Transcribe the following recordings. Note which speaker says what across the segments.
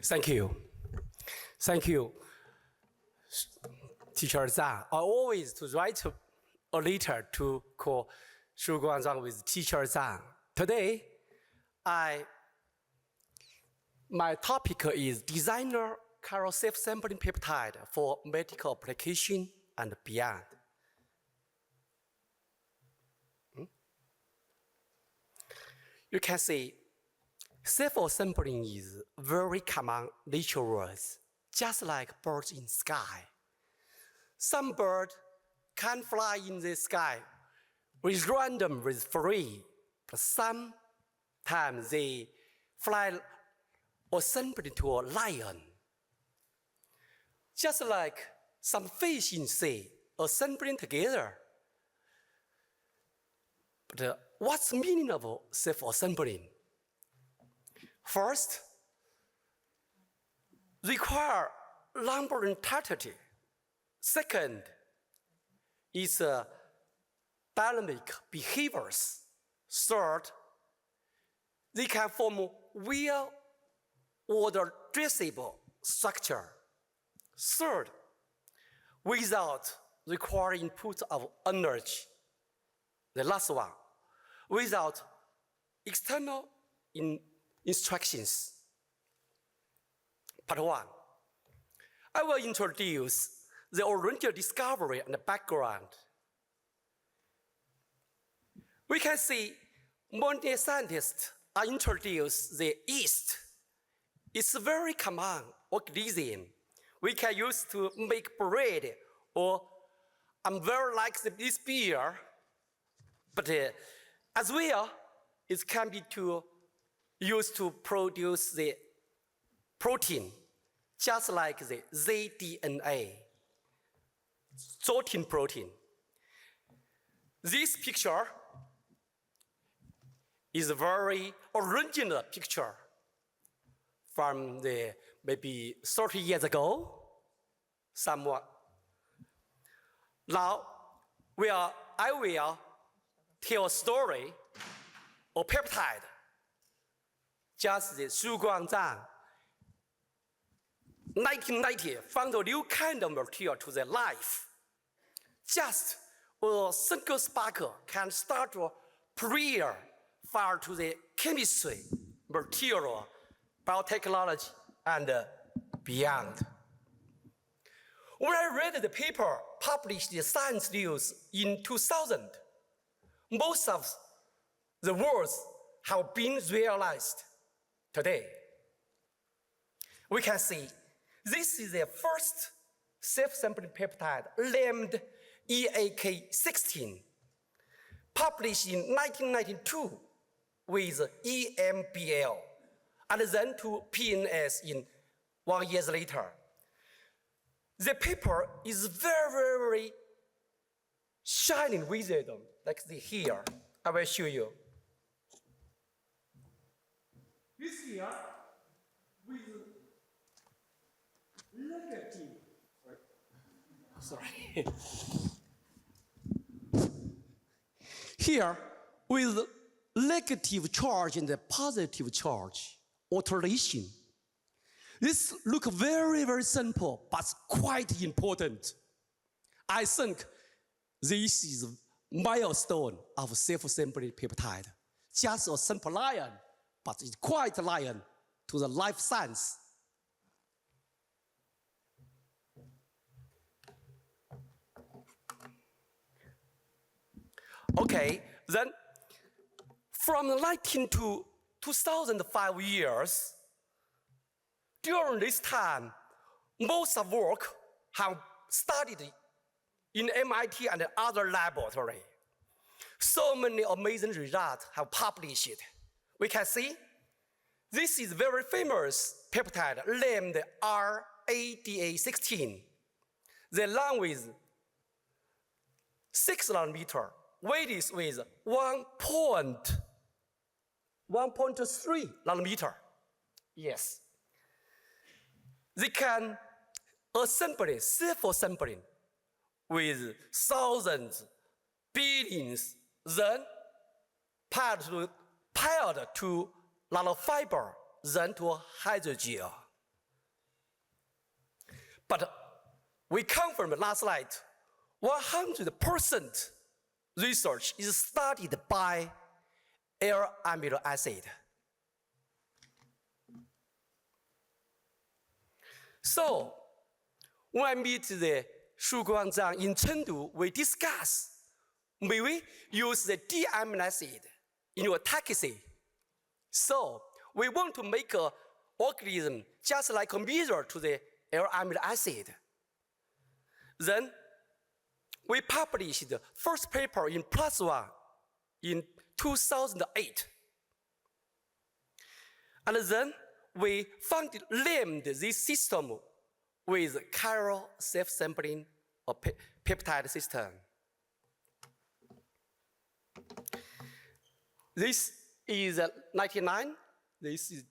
Speaker 1: Thank you. Thank you, Teacher Zhang. I always to write a letter to call Shu Guangzhang with Teacher Zhang. Today, my topic is designer chiral self-sampling peptide for medical application and beyond. You can see self-sampling is very common nature words, just like birds in sky. Some birds can fly in the sky with random, with free, but sometimes they fly or sampling to a lion. Just like some fish in sea are sampling together. But what's the meaning of self-sampling? First, require number entirety. Second, is dynamic behaviors. Third, they can form well-ordered traceable structure. Third, without requiring input of energy. The last one, without external instructions. Part one, I will introduce the original discovery and the background. We can see modern scientists are introduced the yeast. It's a very common organism we can use to make bread, or I'm very like this beer, but as well, it can be used to produce the protein, just like the zDNA, zotin protein. This picture is a very original picture from the maybe 30 years ago, somewhat. Now, I will tell a story of peptide, just the Shu Guangzhang, 1990, found a new kind of material to the life. Just a single sparkle can start a prayer far to the chemistry, material, biotechnology, and beyond. When I read the paper published in Science News in 2000, most of the words have been realized today. We can see this is the first self-sampling peptide named EAK16, published in 1992 with EMBL, and then to PNS in 1 year later. The paper is very, very shining wisdom, like here. I will show you. This here with negative. Sorry. Here with negative charge and the positive charge alternation. This looks very, very simple, but quite important. I think this is a milestone of self-sampling peptide. Just a simple lion, but it's quite a lion to the life science. Okay, then from the 19 to 2005 years, during this time, most of work have studied in MIT and other laboratory. So many amazing results have published. We can see this is very famous peptide named RADA16. The length with 6 nanometer, weight is with 1.3 nanometer. Yes. They can assemble, self-assembling with thousands, billions, then paired to nanofiber, then to hydrogel. But we confirmed last night, 100% research is studied by L-amino acid. So, when I meet the Shu Guangzhang in Chengdu, we discuss, may we use the D-amino acid in your taxi? So, we want to make an organism just like a mirror to the L-amino acid. Then, we published the first paper in PLOS ONE in 2008. And then, we named this system with chiral self-sampling or peptide system. This is 99. This is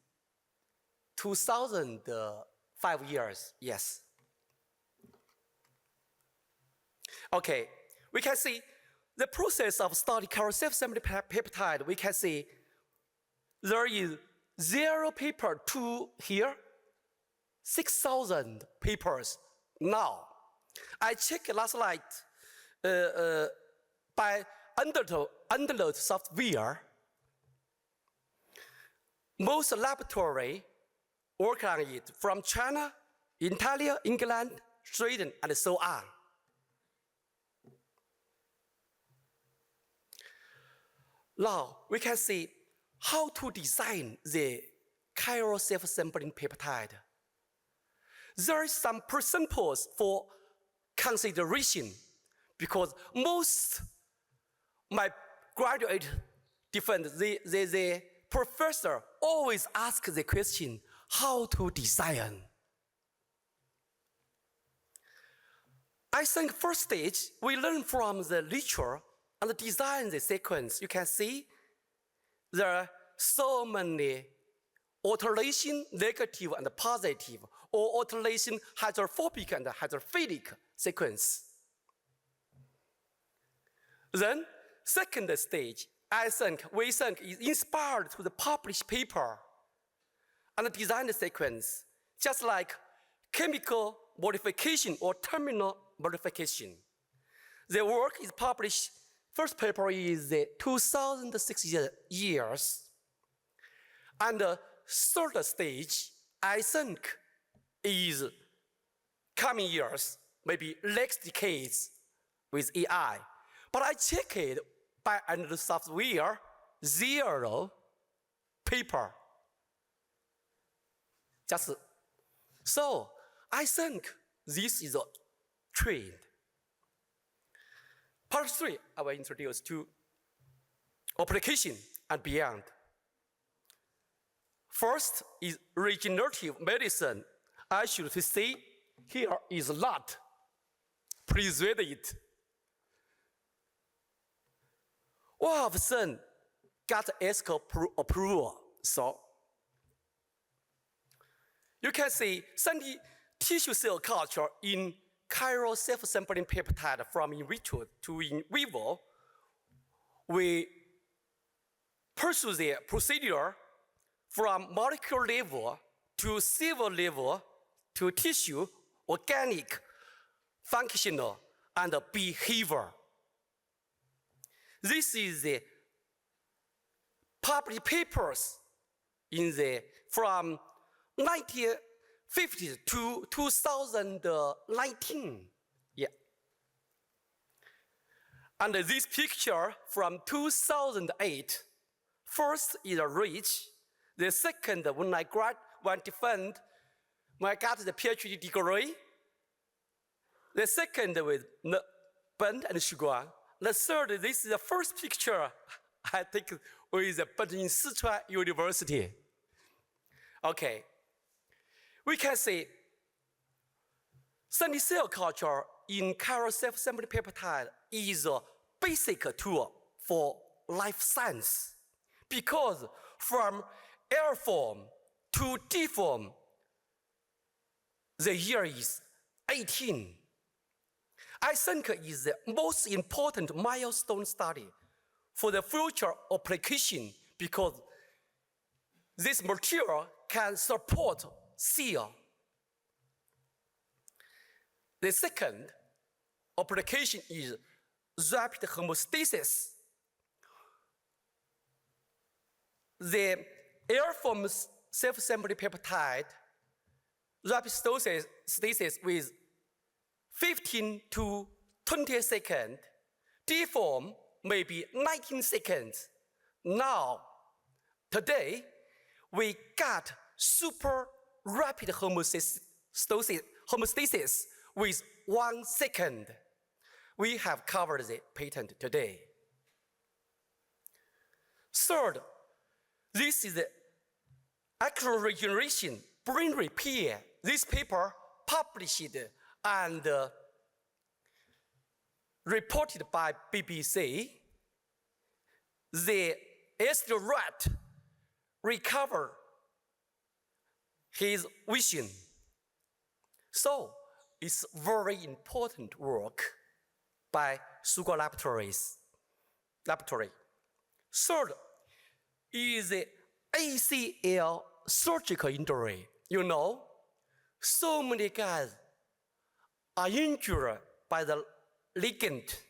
Speaker 1: 2005 years, yes. Okay, we can see the process of studying chiral self-sampling peptide. We can see there is 0 paper to here, 6,000 papers now. I checked last night by Underload software. Most laboratory work on it from China, Italy, England, Sweden, and so on. Now we can see how to design the chiral self-sampling peptide. There are some principles for consideration because most my graduate defendants, the professor always asks the question, how to design? I think first stage, we learn from the literature and design the sequence. You can see there are so many alternation, negative and positive, or alternation hydrophobic and hydrophilic sequence. Then, second stage, we think is inspired to the published paper and design the sequence, just like chemical modification or terminal modification. The work is published, first paper is 2006 years. And the third stage, I think, is coming years, maybe next decades with AI. But I check it by another software, 0 paper. Just so I think this is a trend. Part 3, I will introduce to application and beyond. First is regenerative medicine. I should say here is a lot. Please read it. All of a sudden got ESCO approval. So you can see tissue cell culture in chiral self-sampling peptide from in vitro to in vivo. We pursue the procedure from molecular level to cell level to tissue, organic, functional, and behavior. This is the published papers in from 1950 to 2019. Yeah. And this picture from 2008, first is a rich. The second, when I defend, when I got the PhD degree. The second with Ben and Shuguang. The third, this is the first picture I take with Ben in Sichuan University. Okay. We can see cell culture in chiral self-sampling peptide is a basic tool for life science because from air form to D form, the year is 18. I think it is the most important milestone study for the future application because this material can support cell. The second application is rapid homeostasis. The airform self-assembly peptide rapid stasis with 15 to 20 seconds, deform maybe 19 seconds. Now, today, we got super rapid homeostasis with 1 second. We have covered the patent today. Third, this is the acral regeneration, brain repair. This paper published and reported by BBC. The Esther rat recovered his vision. So it's very important work by Sugar Laboratory. Third is the ACL surgical injury. You know, so many guys are injured by the ligament,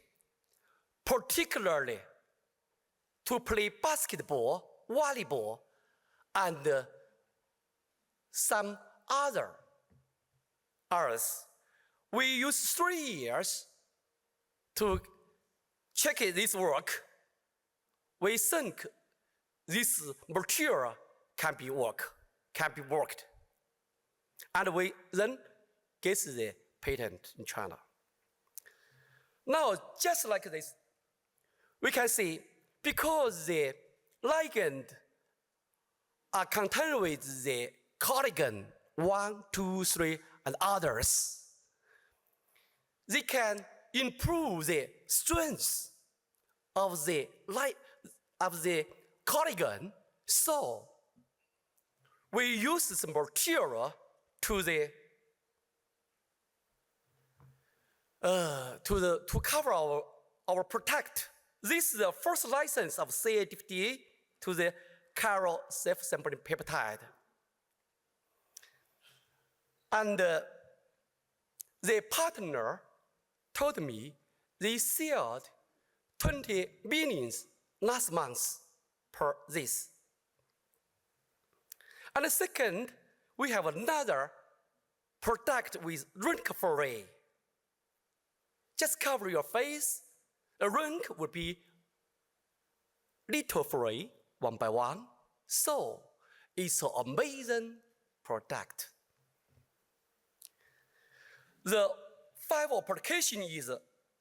Speaker 1: particularly to play basketball, volleyball, and some other arts. We use 3 years to check this work. We think this material can be worked. And we then get the patent in China. Now, just like this, we can see because the ligand are contained with the collagen 1, 2, 3, and others, they can improve the strength of the collagen. So we use this material to cover our protect. This is the first license of CADFDA to the chiral self-assembly peptide. And the partner told me they sold 20 million last month per this. And the second, we have another product with wrinkle-free. Just cover your face. A wrinkle would be little free, 1 by 1. So it's an amazing product. The 5th application is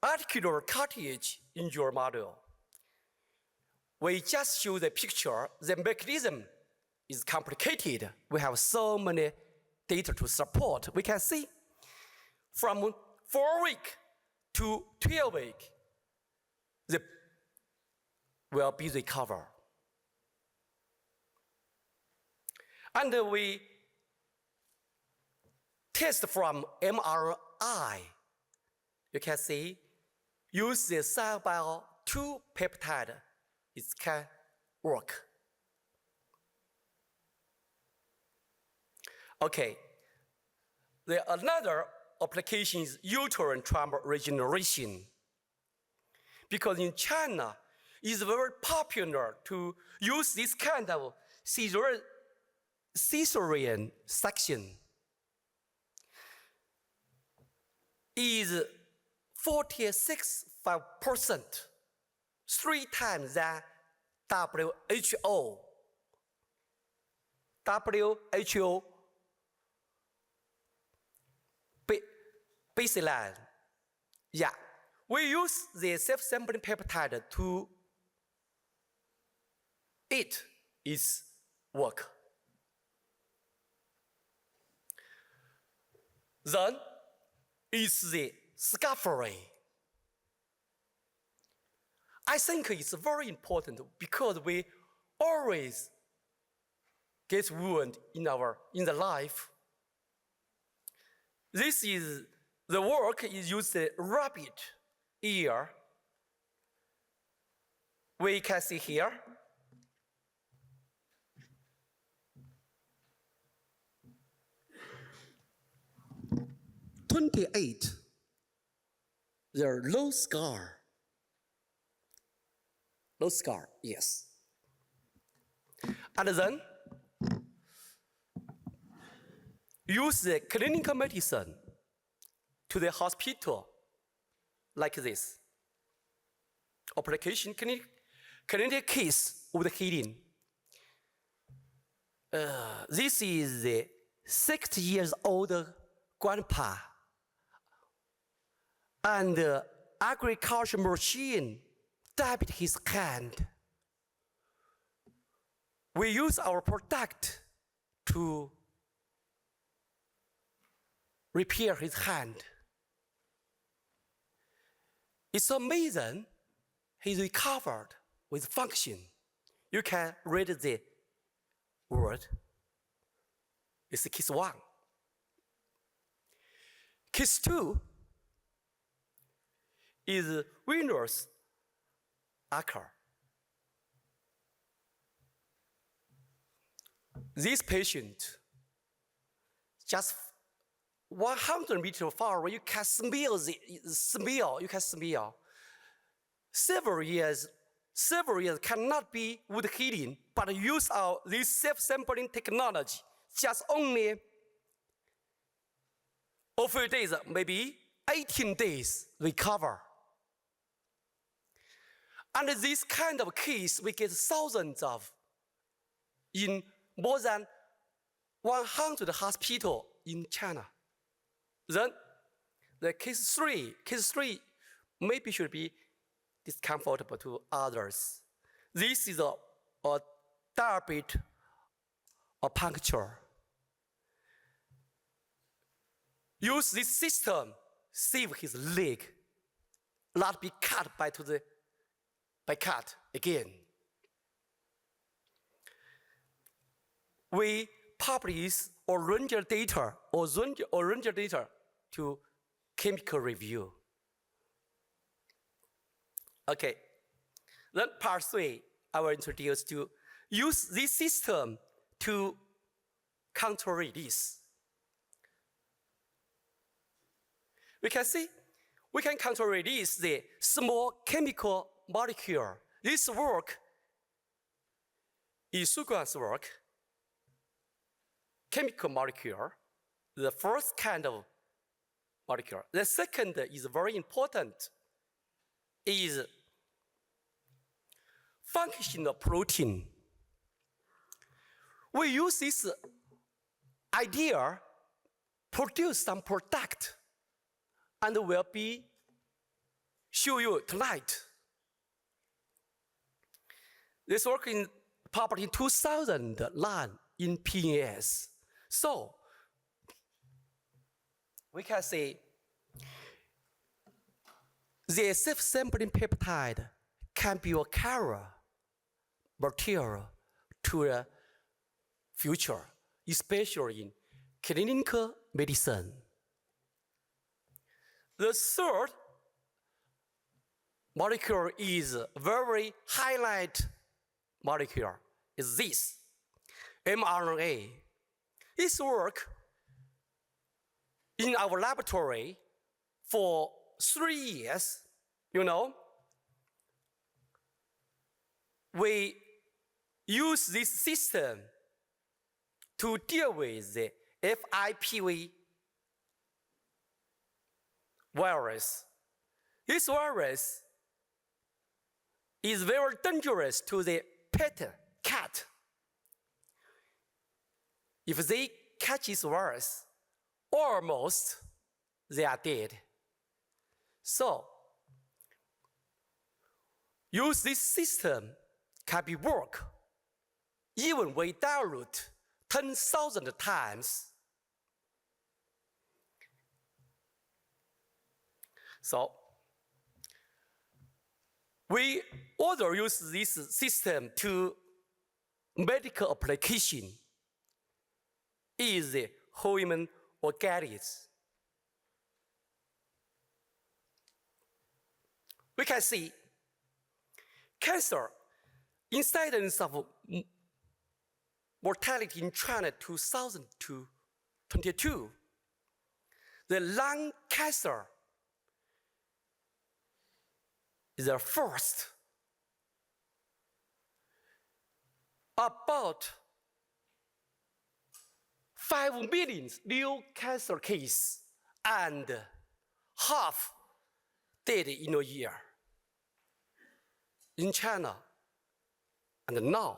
Speaker 1: articular cartilage in your model. We just show the picture. The mechanism is complicated. We have so many data to support. We can see from 4 weeks to 12 weeks, the will be recovered. And we test from MRI. You can see, use the cell-bio 2 peptide, it can work. Okay, another application is uterine trauma regeneration. Because in China, it's very popular to use this kind of cesarean section. Is 46.5%, 3 times than WHO. WHO baseline. Yeah, we use the self-assembling peptide to it is work. Then is the scaffolding. I think it's very important because we always get wound in the life. This is the work is used the rabbit ear. We can see here. $28 the low scar. Low scar, yes. And then use the clinical medicine to the hospital like this. Application clinical case of the healing. This is the 60 years old grandpa, and the agriculture machine dabbed his hand. We use our product to repair his hand. It's amazing he recovered with function. You can read the word. It's case 1. Case 2 is venous acre. This patient, just 100 meters far away, you can smell you can smell. Several years cannot be wood healing, but use this self-sampling technology, just only a few days, maybe 18 days recover. And this kind of case, we get thousands of in more than 100 hospitals in China. Then the case 3 maybe should be discomfortable to others. This is a diabetic puncture. Use this system, save his leg, not be cut by cut again. We publish orange data to chemical review. Okay, then part 3, I will introduce to use this system to counter release. We can counter release the small chemical molecule. This work is Suguan's work, chemical molecule, the first kind of molecule. The second is very important, is functional protein. We use this idea, produce some product, and will be show you tonight. This work in published in 2009 in PNAS. So we can say the self-sampling peptide can be a carrier material to the future, especially in clinical medicine. The third molecule is very highlight molecule, is this, mRNA. This work in our laboratory for 3 years, we use this system to deal with the FIPV virus. This virus is very dangerous to the pet cat. If they catch this virus, almost they are dead. So, use this system can be work even we dilute 10,000 times. So, we also use this system to medical application, is the human organics. We can see cancer incidence of mortality in China 2022. The lung cancer is the first. About 5 million new cancer cases and half dead in a year in China. And now,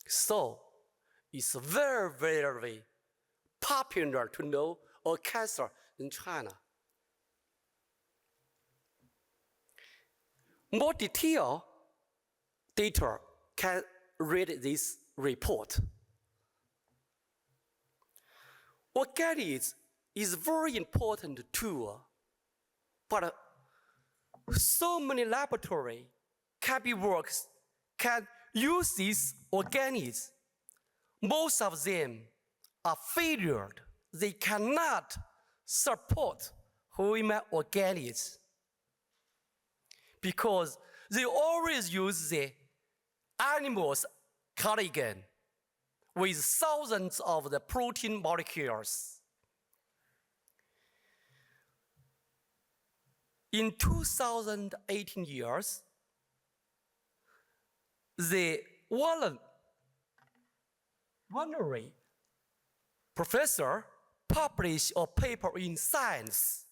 Speaker 1: so it's very, very popular to know a cancer in China. More detailed data can read this report. Organics is a very important tool, but so many laboratories can use these organics. Most of them are failure. They cannot support human organics because they always use the animals' collagen with thousands of the protein molecules. In 2018 years, the honorary professor published a paper in Science.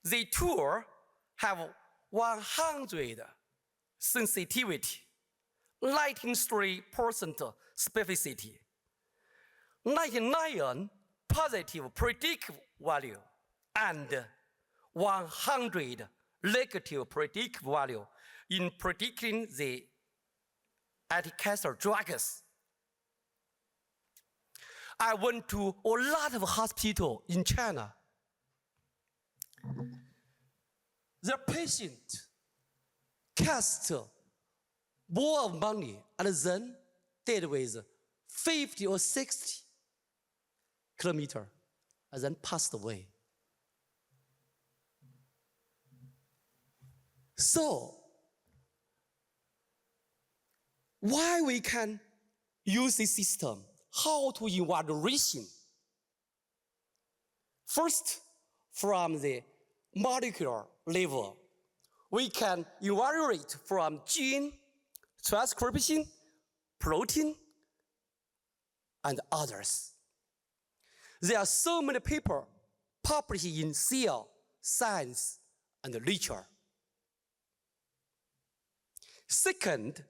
Speaker 1: The tool have 100 sensitivity, 93% specificity, 99 positive predictive value, and 100 negative predictive value in predicting the anti-cancer drugs. I went to a lot of hospitals in China. The patient cost more money and then dead with 50 or 60 kilometers and then passed away. So, why we can use this system? How to evaluation? First, from the molecular level, we can evaluate from gene, transcription, protein, and others. There are so many papers published in Cell, Science, and Nature. Second,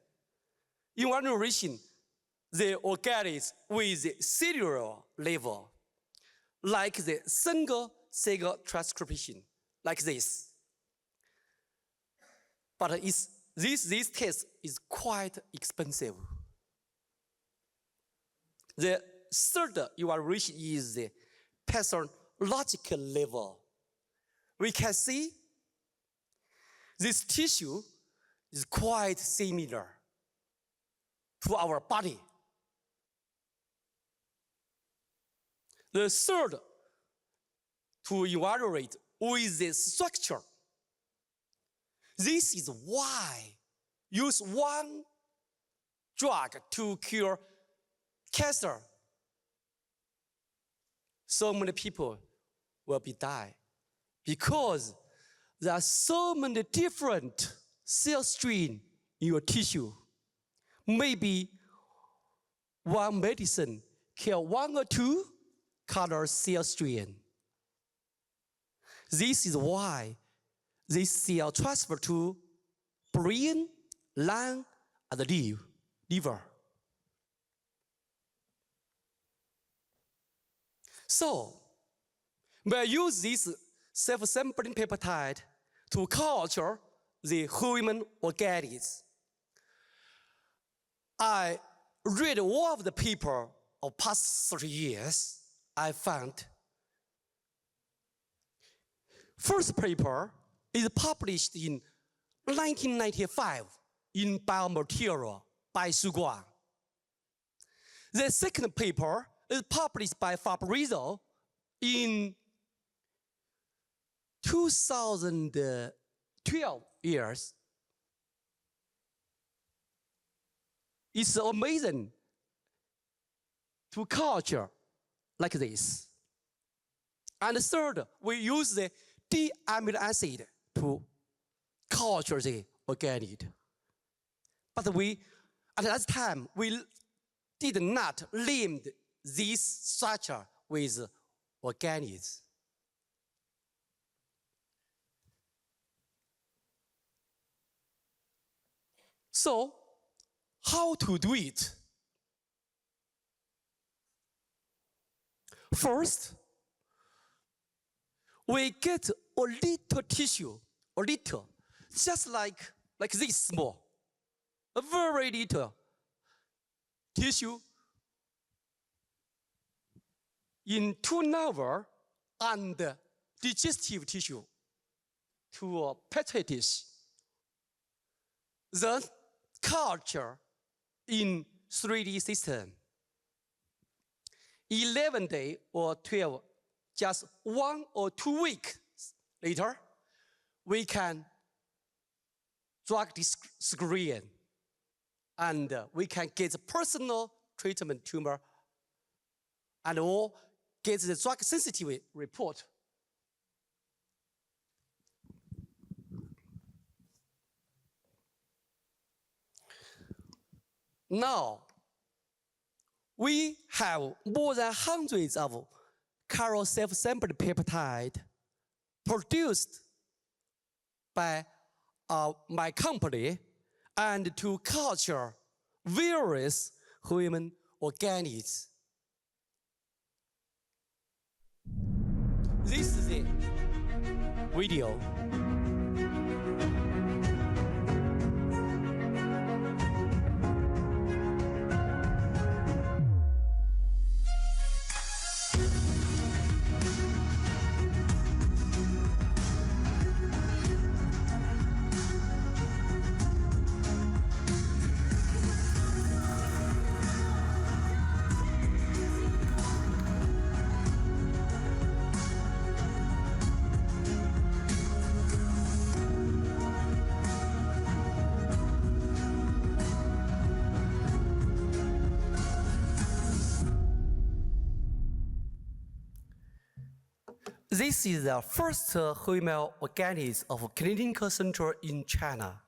Speaker 1: evaluation the organics with the cellular level, like the single cell transcription, like this. But this test is quite expensive. The third evaluation is the pathological level. We can see this tissue is quite similar to our body. The third, to evaluate with the structure. This is why use one drug to cure cancer. So many people will be die because there are so many different cell strains in your tissue. Maybe one medicine kill 1 or 2 color cell strain. This is why this cell transfer to brain, lung, and liver. So, we use this self-sampling peptide to culture the human organics. I read all of the paper of past 30 years. I found first paper is published in 1995 in Biomaterial by Xu Guang. The second paper is published by Fabrizio in 2012 years. It's amazing to culture like this. And third, we use the D-amino acid to culture the organic. But we, at that time, we did not limit this structure with organics. So, how to do it? First, we get a little tissue, a little, just like this small, a very little tissue in two nerve and digestive tissue to peptides. Then culture in 3D system. 11 days or 12, just 1 or 2 weeks later, we can drug this screen and we can get personal treatment tumor and or get the drug sensitivity report. Now, we have more than hundreds of chiral self-assembled peptides produced by my company and to culture various human organisms. This is the video. This is the first human organism of clinical center in China,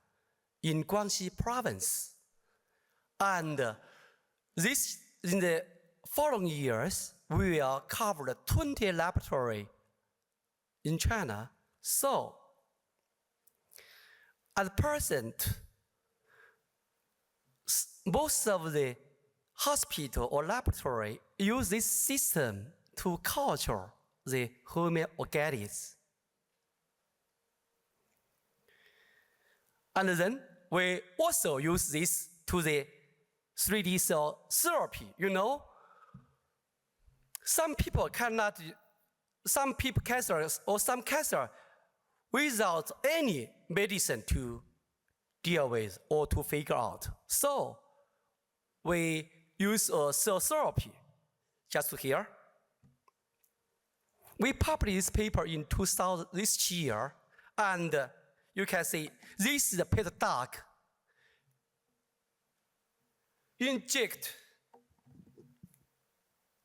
Speaker 1: in Guangxi province. And this, in the following years, we will cover 20 laboratories in China. So, at present, most of the hospital or laboratory use this system to culture the human organisms. And then we also use this to the 3D cell therapy. You know, some people cannot, some people cancers or some cancer without any medicine to deal with or to figure out. So we use a cell therapy just here. We published this paper in 2000 this year, and you can see this is the peptide inject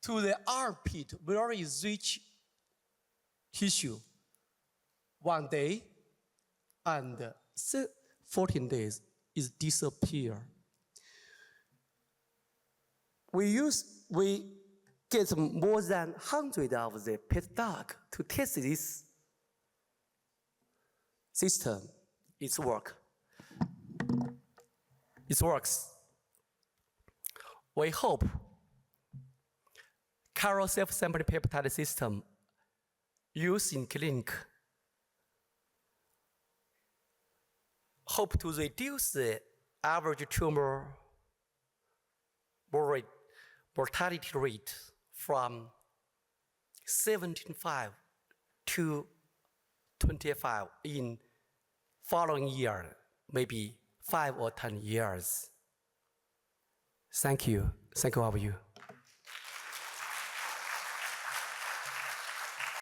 Speaker 1: to the armpit very rich tissue 1 day, and 14 days is disappear. We get more than 100 of the peptides to test this system. It works. We hope chiral self-assembly peptide system used in clinic hope to reduce the average tumor mortality rate from 17.5 to 25 in following year, maybe 5 or 10 years. Thank you. Thank you all of you.